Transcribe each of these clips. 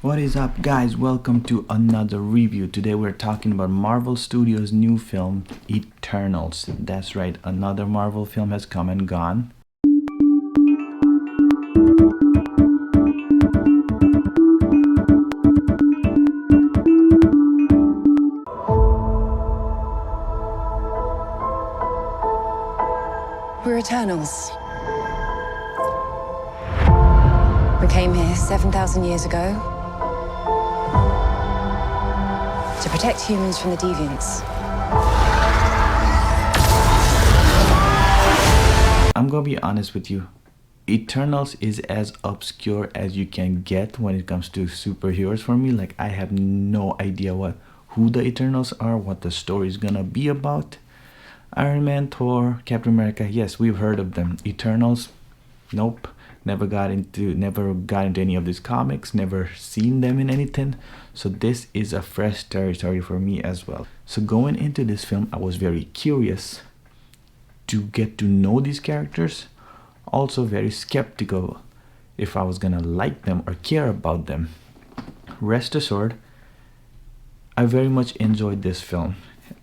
What is up, guys? Welcome to another review. Today we're talking about Marvel Studios' new film, Eternals. That's right, another Marvel film has come and gone. We're Eternals. We came here 7,000 years ago to protect humans from the deviants. I'm gonna be honest with you. Eternals is as obscure as you can get when it comes to superheroes for me. Like, I have no idea who the Eternals are, what the story is gonna be about. Iron Man, Thor, Captain America, yes, we've heard of them. Eternals, nope. Never got into any of these comics, never seen them in anything. So this is a fresh territory for me as well. So going into this film, I was very curious to get to know these characters. Also very skeptical if I was gonna like them or care about them. Rest assured, I very much enjoyed this film.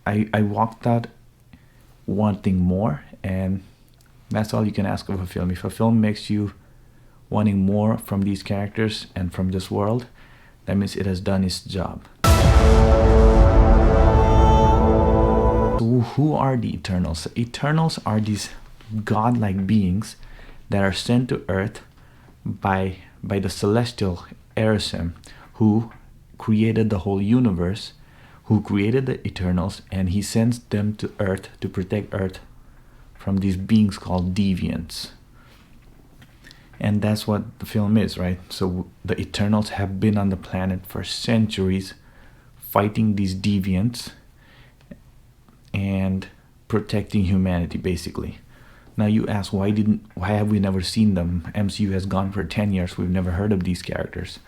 I walked out wanting more, and that's all you can ask of a film. If a film makes you wanting more from these characters and from this world, that means it has done its job. So who are the Eternals? Eternals are these godlike beings that are sent to Earth by the celestial Erisem, who created the whole universe, who created the Eternals, and he sends them to Earth to protect Earth from these beings called deviants. And that's what the film is, right? So the Eternals have been on the planet for centuries fighting these deviants and protecting humanity, basically. Now you ask, why have we never seen them? MCU has gone for 10 years, we've never heard of these characters.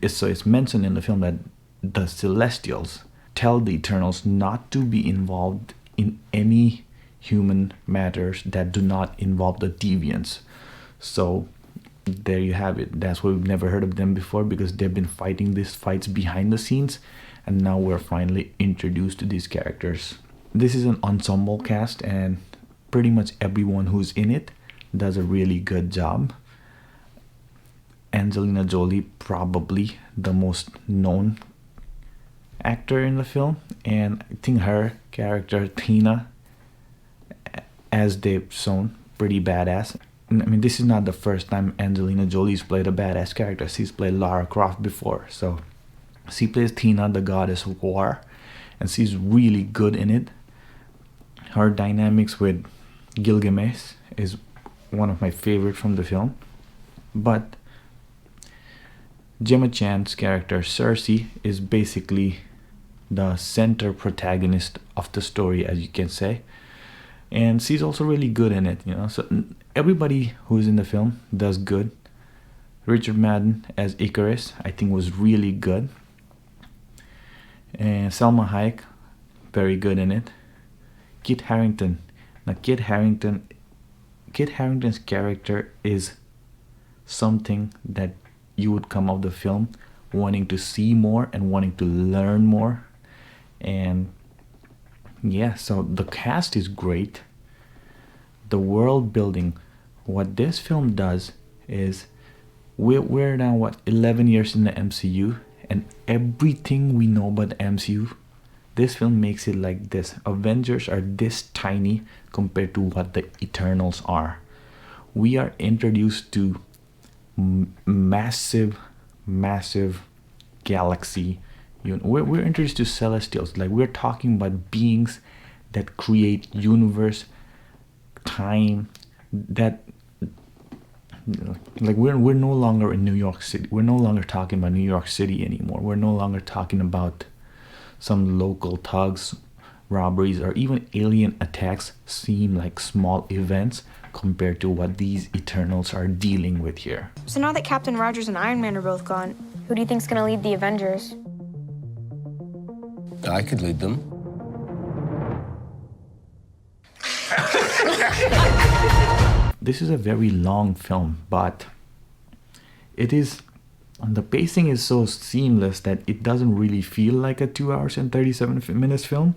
So it's mentioned in the film that the Celestials tell the Eternals not to be involved in any human matters that do not involve the deviants. So there you have it. That's why we've never heard of them before, because they've been fighting these fights behind the scenes, and now we're finally introduced to these characters. This is an ensemble cast, and pretty much everyone who's in it does a really good job. Angelina Jolie, probably the most known actor in the film, and I think her character Tina, as they've shown, pretty badass. I mean, this is not the first time Angelina Jolie's played a badass character. She's played Lara Croft before. So she plays Tina, the goddess of war, and she's really good in it. Her dynamics with Gilgamesh is one of my favorite from the film. But Gemma Chan's character Cersei is basically the center protagonist of the story, as you can say. And she's also really good in it, So everybody who's in the film does good. Richard Madden as Icarus, I think, was really good. And Salma Hayek, very good in it. Kit Harington. Now, Kit Harington's character is something that you would come out of the film wanting to see more and wanting to learn more. And yeah, so the cast is great. The world building, what this film does is, we're now 11 years in the MCU, and everything we know about the MCU, this film makes it like this. Avengers are this tiny compared to what the Eternals are. We are introduced to massive galaxy. We're introduced to Celestials. Like, we're talking about beings that create universe, time, that, like, we're no longer in New York City. We're no longer talking about New York City anymore. We're no longer talking about some local thugs, robberies, or even alien attacks seem like small events compared to what these Eternals are dealing with here. So now that Captain Rogers and Iron Man are both gone, who do you think's gonna lead the Avengers? I could lead them. This is a very long film, but it is And the pacing is so seamless that it doesn't really feel like a 2 hours and 37 minutes film.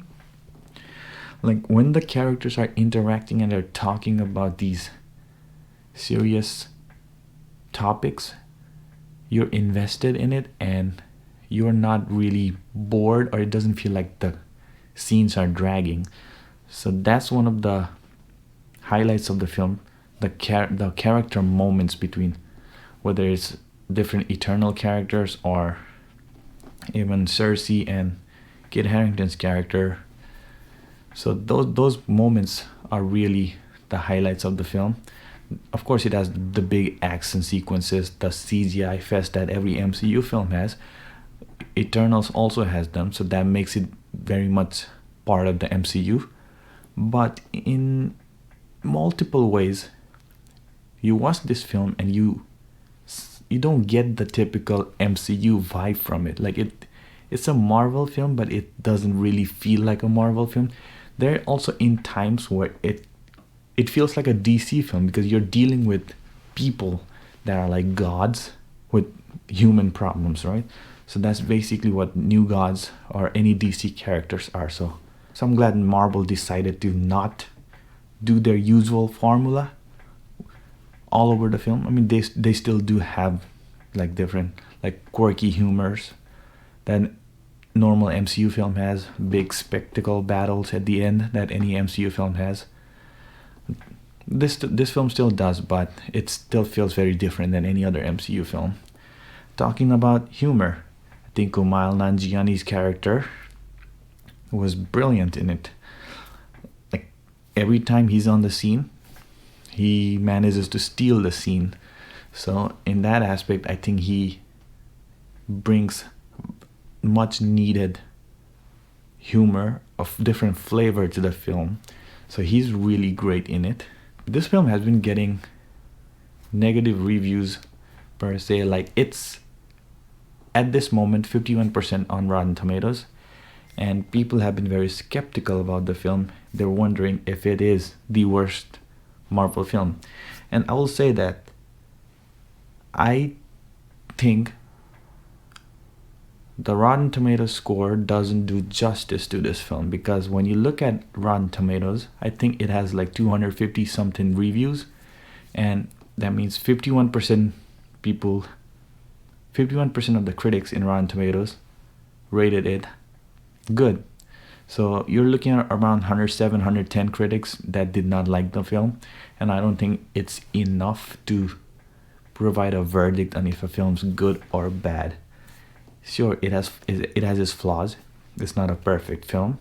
Like when the characters are interacting and they're talking about these serious topics, you're invested in it and you're not really bored, or it doesn't feel like the scenes are dragging. So that's one of the highlights of the film, the character moments between, whether it's different Eternal characters or even Cersei and Kit Harington's character. So those moments are really the highlights of the film. Of course, it has the big action sequences, the CGI fest that every MCU film has. Eternals also has them, so that makes it very much part of the MCU. But in multiple ways, you watch this film and you don't get the typical MCU vibe from it. Like it's a Marvel film, but it doesn't really feel like a Marvel film. There are also in times where it feels like a DC film, because you're dealing with people that are like gods with human problems, right? So that's basically what New Gods or any DC characters are. So I'm glad Marvel decided to not do their usual formula all over the film. I mean, they still do have like different, like quirky humors that normal MCU film has, big spectacle battles at the end that any MCU film has. This film still does, but it still feels very different than any other MCU film. Talking about humor, I think Kumail Nanjiani's character was brilliant in it. Like every time he's on the scene, he manages to steal the scene. So in that aspect, I think he brings much needed humor of different flavor to the film. So he's really great in it. This film has been getting negative reviews per se. Like it's at this moment 51% on Rotten Tomatoes, and people have been very skeptical about the film. They're wondering if it is the worst Marvel film. And I will say that I think the Rotten Tomatoes score doesn't do justice to this film, because when you look at Rotten Tomatoes, I think it has like 250 something reviews, and that means 51% people, 51% of the critics in Rotten Tomatoes rated it good. So you're looking at around 107, 110 critics that did not like the film, and I don't think it's enough to provide a verdict on if a film's good or bad. Sure, it has its flaws. It's not a perfect film.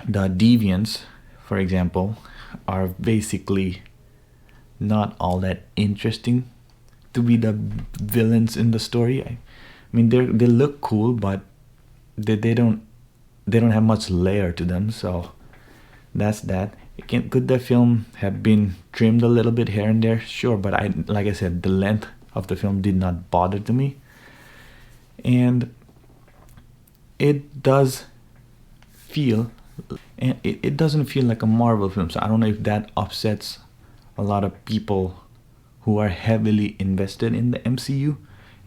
The deviants, for example, are basically not all that interesting to be the villains in the story. I mean, they look cool, but they don't have much layer to them. So that's that. Could the film have been trimmed a little bit here and there? Sure, but like I said, the length of the film did not bother to me. And it does feel, and it doesn't feel like a Marvel film. So I don't know if that upsets a lot of people who are heavily invested in the MCU,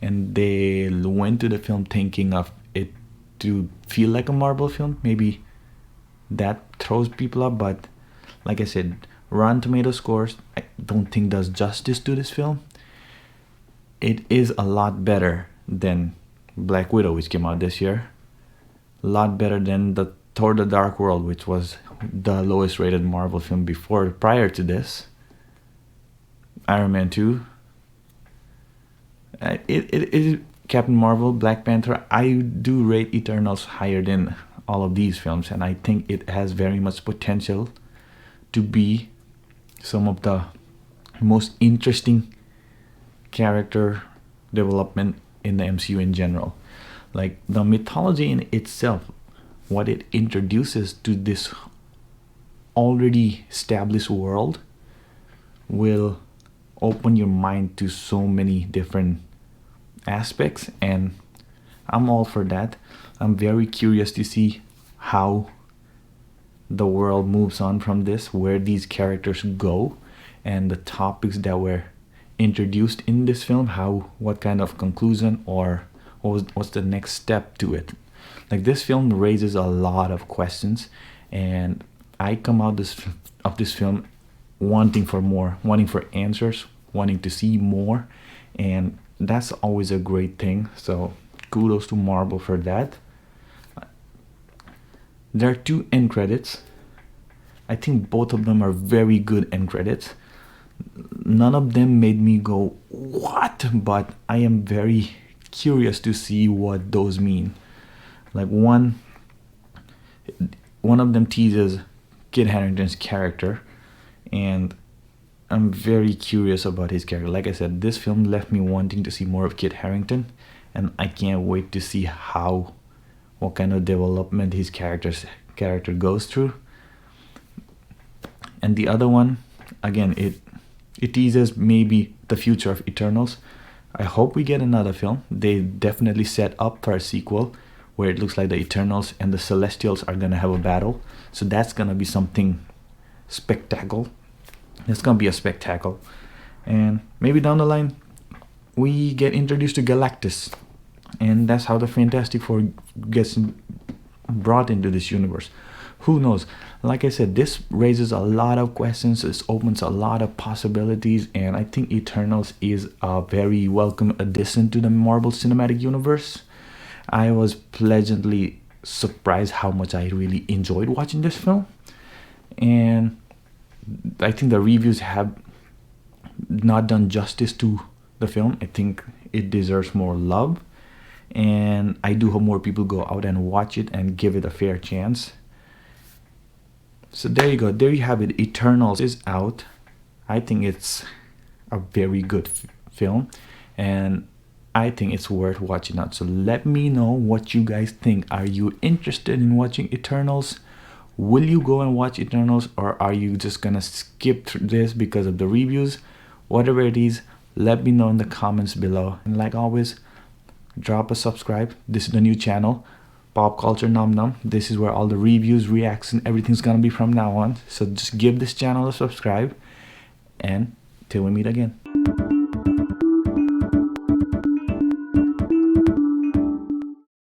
and they went to the film thinking of it to feel like a Marvel film. Maybe that throws people up. But like I said, Rotten Tomato scores I don't think does justice to this film. It is a lot better than Black Widow, which came out this year. A lot better than the Thor: The Dark World, which was the lowest rated Marvel film prior to this. Iron Man 2. It Captain Marvel, Black Panther. I do rate Eternals higher than all of these films, and I think it has very much potential to be some of the most interesting character development in the MCU in general. Like the mythology in itself, what it introduces to this already established world will open your mind to so many different aspects, and I'm all for that. I'm very curious to see how the world moves on from this, where these characters go, and the topics that were introduced in this film, what kind of conclusion or what's the next step to it. Like, this film raises a lot of questions, and I come out of this film wanting for more, wanting for answers, wanting to see more, and that's always a great thing. So kudos to Marvel for that. There are 2 end credits. I think both of them are very good end credits. None of them made me go, what? But I am very curious to see what those mean. Like, one of them teases Kit Harington's character, and I'm very curious about his character. Like I said, this film left me wanting to see more of Kit Harington, and I can't wait to see what kind of development his character goes through. And the other one, again, it teases maybe the future of Eternals. I hope we get another film. They definitely set up for a sequel where it looks like the Eternals and the Celestials are gonna have a battle. So that's gonna be something spectacular. It's gonna be a spectacle. And maybe down the line we get introduced to Galactus, and that's how the Fantastic Four gets brought into this universe. Who knows? Like I said, this raises a lot of questions. This opens a lot of possibilities, and I think Eternals is a very welcome addition to the Marvel Cinematic Universe. I was pleasantly surprised how much I really enjoyed watching this film, and I think the reviews have not done justice to the film. I think it deserves more love, and I do hope more people go out and watch it and give it a fair chance. So there you go. There you have it. Eternals is out. I think it's a very good film, and I think it's worth watching out. So let me know what you guys think. Are you interested in watching Eternals? Will you go and watch Eternals, or are you just gonna skip through this because of the reviews? Whatever it is, let me know in the comments below. And like always, drop a subscribe. This is the new channel, Pop Culture Num Num. This is where all the reviews, reactions, everything's gonna be from now on. So just give this channel a subscribe, and till we meet again.